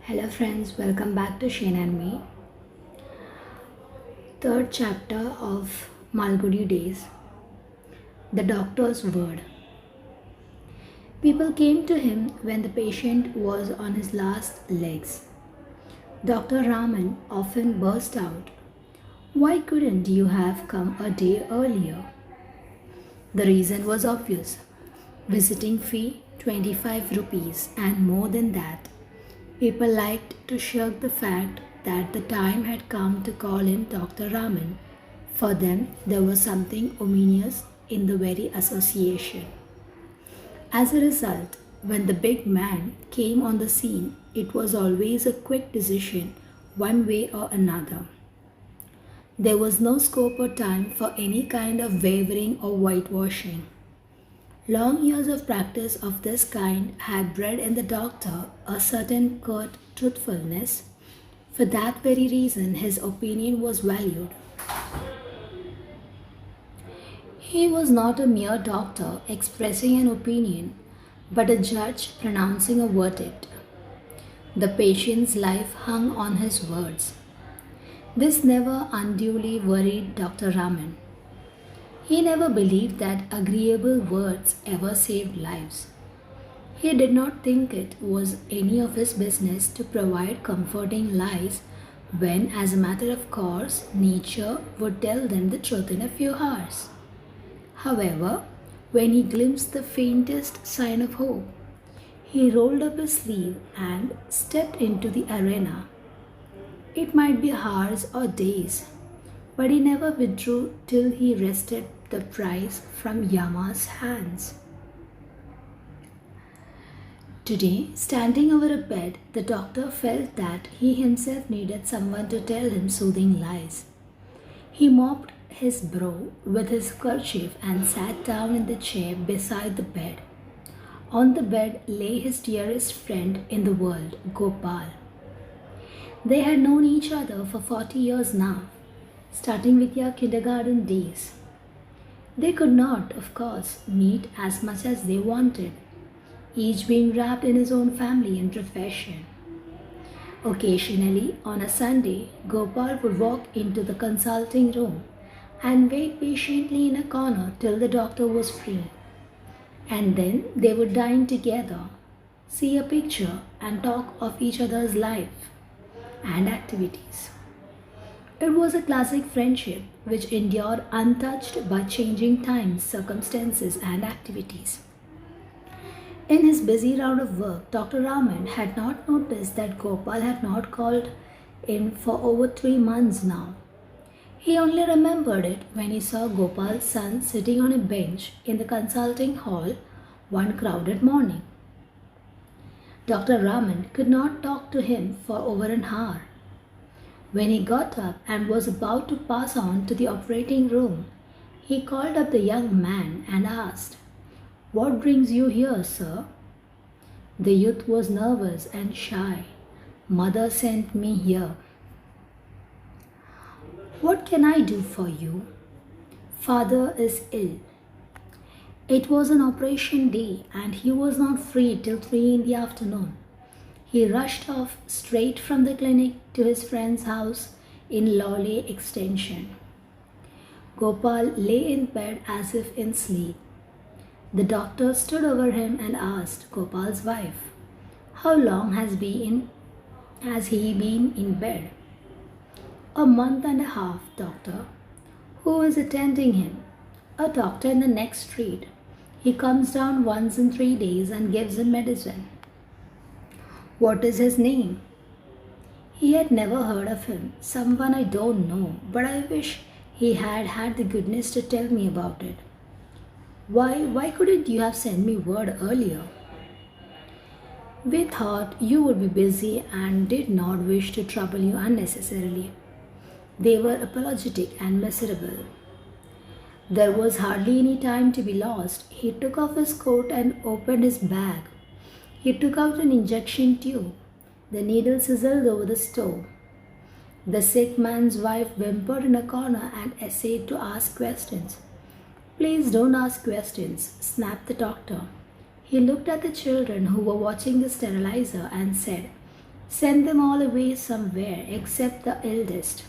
Hello friends, welcome back to Shane and me. Third chapter of Malgudi Days. The doctor's word. People came to him when the patient was on his last legs. Dr. Raman often burst out, "Why couldn't you have come a day earlier?" The reason was obvious. Visiting fee 25 rupees and more than that. People liked to shirk the fact that the time had come to call him Dr. Raman. For them, there was something ominous in the very association. As a result, when the big man came on the scene, it was always a quick decision, one way or another. There was no scope or time for any kind of wavering or whitewashing. Long years of practice of this kind had bred in the doctor a certain curt truthfulness. For that very reason, his opinion was valued. He was not a mere doctor expressing an opinion, but a judge pronouncing a verdict. The patient's life hung on his words. This never unduly worried Dr. Raman. He never believed that agreeable words ever saved lives. He did not think it was any of his business to provide comforting lies when, as a matter of course, nature would tell them the truth in a few hours. However, when he glimpsed the faintest sign of hope, he rolled up his sleeve and stepped into the arena. It might be hours or days, but he never withdrew till he wrested the prize from Yama's hands. Today, standing over a bed, the doctor felt that he himself needed someone to tell him soothing lies. He mopped his brow with his kerchief and sat down in the chair beside the bed. On the bed lay his dearest friend in the world, Gopal. They had known each other for 40 years now, starting with their kindergarten days. They could not, of course, meet as much as they wanted, each being wrapped in his own family and profession. Occasionally, on a Sunday, Gopal would walk into the consulting room and wait patiently in a corner till the doctor was free. And then they would dine together, see a picture, and talk of each other's life and activities. It was a classic friendship which endured untouched by changing times, circumstances, and activities. In his busy round of work, Dr. Raman had not noticed that Gopal had not called in for over 3 months now. He only remembered it when he saw Gopal's son sitting on a bench in the consulting hall one crowded morning. Dr. Raman could not talk to him for over an hour. When he got up and was about to pass on to the operating room, he called up the young man and asked, "What brings you here, sir?" The youth was nervous and shy. "Mother sent me here." "What can I do for you?" "Father is ill." It was an operation day and he was not free till 3 in the afternoon. He rushed off straight from the clinic to his friend's house in Lawley Extension. Gopal lay in bed as if in sleep. The doctor stood over him and asked Gopal's wife, "How long has he been in bed?" "A month and a half, doctor." "Who is attending him?" "A doctor in the next street. He comes down once in 3 days and gives him medicine." "What is his name?" He had never heard of him. "Someone I don't know, but I wish he had had the goodness to tell me about it." Why couldn't you have sent me word earlier?" "We thought you would be busy and did not wish to trouble you unnecessarily." They were apologetic and miserable. There was hardly any time to be lost. He took off his coat and opened his bag. He took out an injection tube. The needle sizzled over the stove. The sick man's wife whimpered in a corner and essayed to ask questions. "Please don't ask questions," snapped the doctor. He looked at the children who were watching the sterilizer and said, Send them all away somewhere except the eldest.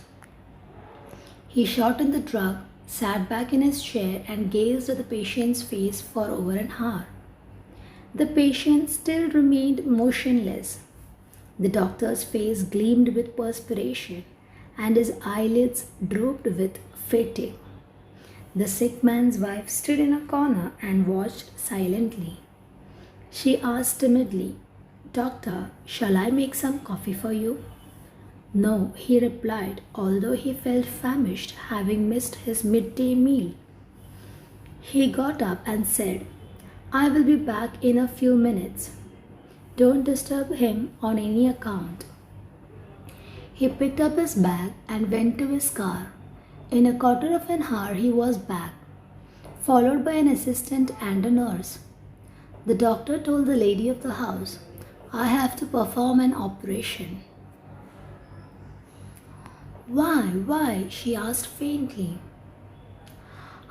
He shortened the drug, sat back in his chair, and gazed at the patient's face for over an hour. The patient still remained motionless. The doctor's face gleamed with perspiration, and his eyelids drooped with fatigue. The sick man's wife stood in a corner and watched silently. She asked timidly, "Doctor, shall I make some coffee for you?" "No," he replied, although he felt famished, having missed his midday meal. He got up and said, "I will be back in a few minutes. Don't disturb him on any account." He picked up his bag and went to his car. In a quarter of an hour, he was back, followed by an assistant and a nurse. The doctor told the lady of the house, "I have to perform an operation." Why? She asked faintly.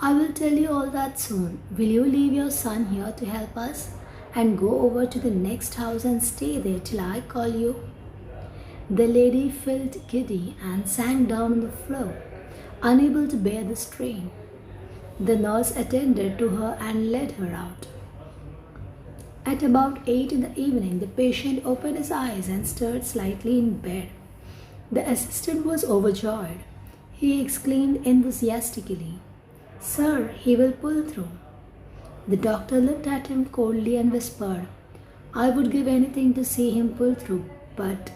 "I will tell you all that soon. Will you leave your son here to help us and go over to the next house and stay there till I call you?" The lady felt giddy and sank down on the floor, unable to bear the strain. The nurse attended to her and led her out. At about 8 in the evening, the patient opened his eyes and stirred slightly in bed. The assistant was overjoyed. He exclaimed enthusiastically, "Sir, he will pull through." The doctor looked at him coldly and whispered, "I would give anything to see him pull through, but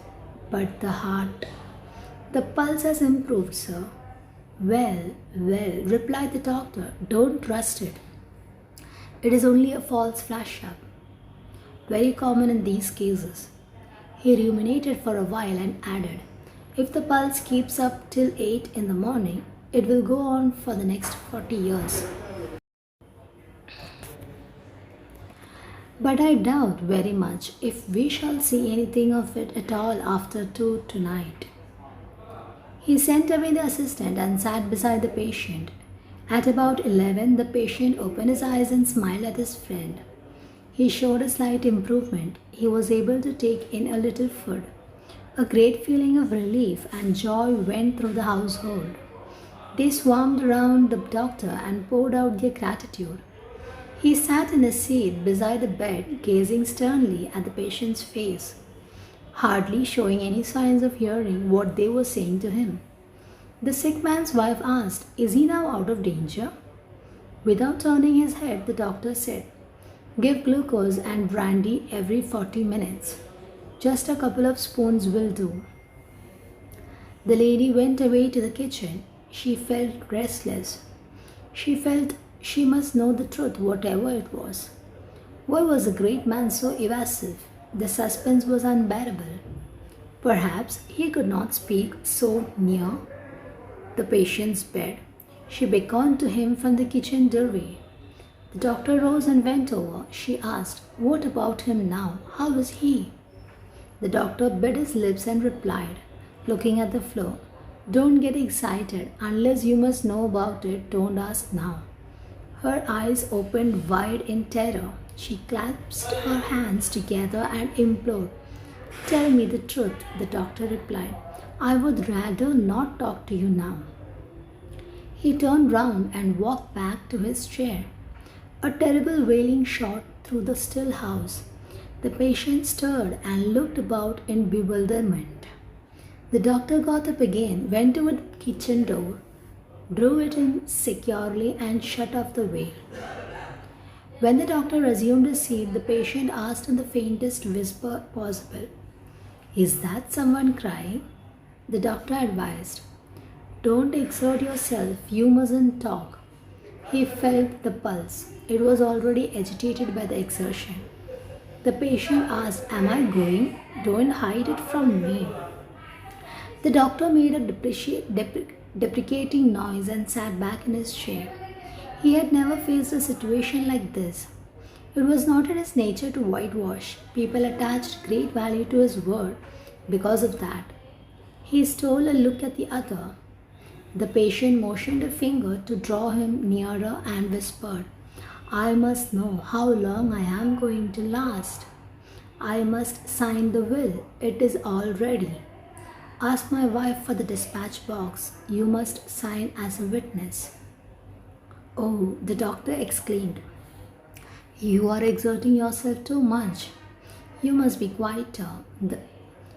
the heart." "The pulse has improved, sir." Well, replied the doctor, "don't trust it. It is only a false flash up. Very common in these cases." He ruminated for a while and added, "If the pulse keeps up till 8 in the morning, it will go on for the next 40 years. But I doubt very much if we shall see anything of it at all after 2 tonight." He sent away the assistant and sat beside the patient. At about 11, the patient opened his eyes and smiled at his friend. He showed a slight improvement. He was able to take in a little food. A great feeling of relief and joy went through the household. They swarmed around the doctor and poured out their gratitude. He sat in a seat beside the bed, gazing sternly at the patient's face, hardly showing any signs of hearing what they were saying to him. The sick man's wife asked, "Is he now out of danger?" Without turning his head, the doctor said, "Give glucose and brandy every 40 minutes. Just a couple of spoons will do." The lady went away to the kitchen. She felt restless. She felt she must know the truth, whatever it was. Why was the great man so evasive? The suspense was unbearable. Perhaps he could not speak so near the patient's bed. She beckoned to him from the kitchen doorway. The doctor rose and went over. She asked, "What about him now? How is he?" The doctor bit his lips and replied, looking at the floor, "Don't get excited. Unless you must know about it, don't ask now." Her eyes opened wide in terror. She clasped her hands together and implored. "Tell me the truth," the doctor replied. "I would rather not talk to you now." He turned round and walked back to his chair. A terrible wailing shot through the still house. The patient stirred and looked about in bewilderment. The doctor got up again, went to a kitchen door, drew it in securely, and shut off the wail. When the doctor resumed his seat, the patient asked in the faintest whisper possible, "Is that someone crying?" The doctor advised, "Don't exert yourself, you mustn't talk." He felt the pulse. It was already agitated by the exertion. The patient asked, "Am I going? Don't hide it from me." The doctor made a deprecating noise and sat back in his chair. He had never faced a situation like this. It was not in his nature to whitewash. People attached great value to his word because of that. He stole a look at the other. The patient motioned a finger to draw him nearer and whispered, "I must know how long I am going to last." I must sign the will. It is all ready. Ask my wife for the dispatch box. You must sign as a witness. Oh, the doctor exclaimed. You are exerting yourself too much. You must be quieter.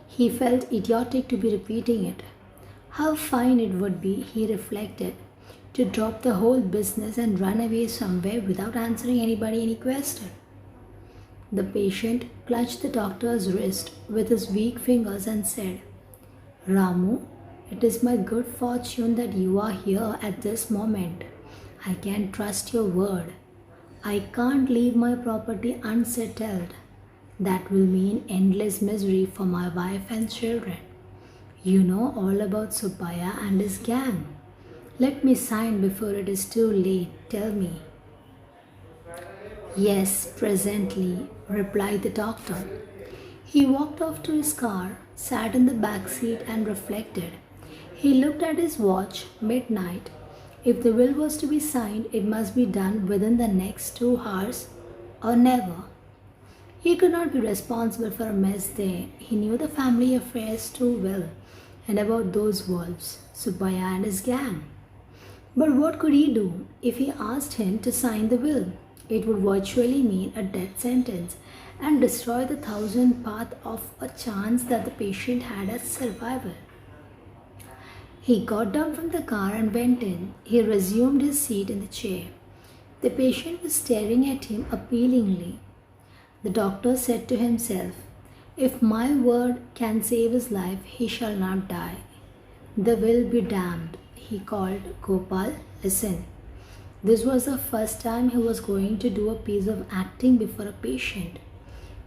He felt idiotic to be repeating it. How fine it would be, he reflected, to drop the whole business and run away somewhere without answering anybody any question. The patient clutched the doctor's wrist with his weak fingers and said, Ramu, it is my good fortune that you are here at this moment. I can trust your word. I can't leave my property unsettled. That will mean endless misery for my wife and children. You know all about Subbaya and his gang. Let me sign before it is too late. Tell me. Yes, presently, replied the doctor. He walked off to his car, sat in the back seat and reflected. He looked at his watch, midnight. If the will was to be signed, it must be done within the next 2 hours or never. He could not be responsible for a mess there. He knew the family affairs too well and about those wolves, Subbaya and his gang. But what could he do? If he asked him to sign the will, it would virtually mean a death sentence and destroy the 1,000th path of a chance that the patient had at survival. He got down from the car and went in. He resumed his seat in the chair. The patient was staring at him appealingly. The doctor said to himself, If my word can save his life, he shall not die. The will be damned. He called Gopal, listen. This was the first time he was going to do a piece of acting before a patient,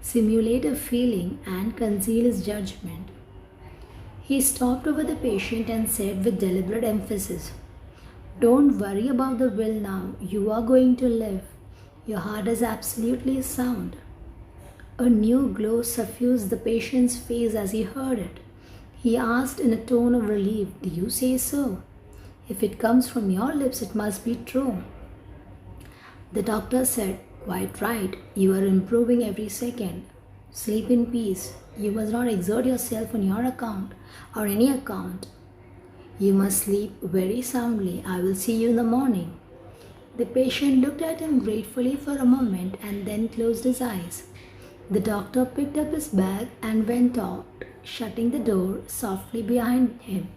simulate a feeling and conceal his judgment. He stopped over the patient and said with deliberate emphasis, Don't worry about the will now. You are going to live. Your heart is absolutely sound. A new glow suffused the patient's face as he heard it. He asked in a tone of relief, Do you say so? If it comes from your lips, it must be true. The doctor said, Quite right. You are improving every second. Sleep in peace. You must not exert yourself on your account or any account. You must sleep very soundly. I will see you in the morning. The patient looked at him gratefully for a moment and then closed his eyes. The doctor picked up his bag and went out, shutting the door softly behind him.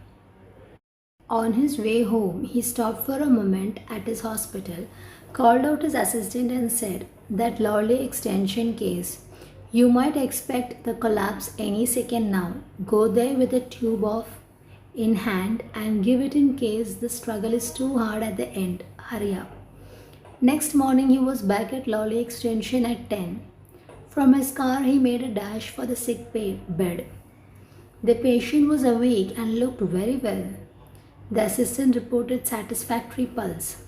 On his way home, he stopped for a moment at his hospital, called out his assistant and said, That Lawley extension case. You might expect the collapse any second now. Go there with a tube in hand and give it in case the struggle is too hard at the end. Hurry up. Next morning, he was back at Lawley extension at 10. From his car, he made a dash for the sick bed. The patient was awake and looked very well. The assistant reported satisfactory pulse.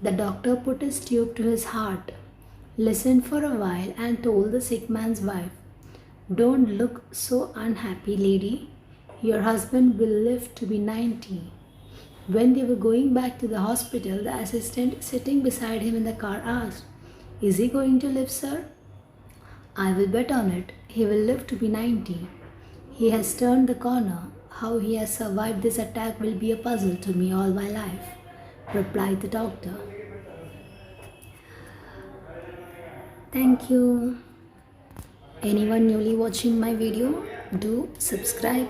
The doctor put his tube to his heart, listened for a while and told the sick man's wife, Don't look so unhappy, lady. Your husband will live to be 90. When they were going back to the hospital, the assistant sitting beside him in the car asked, Is he going to live, sir? I will bet on it. He will live to be 90. He has turned the corner. How he has survived this attack will be a puzzle to me all my life, replied the doctor. Thank you. Anyone newly watching my video, do subscribe.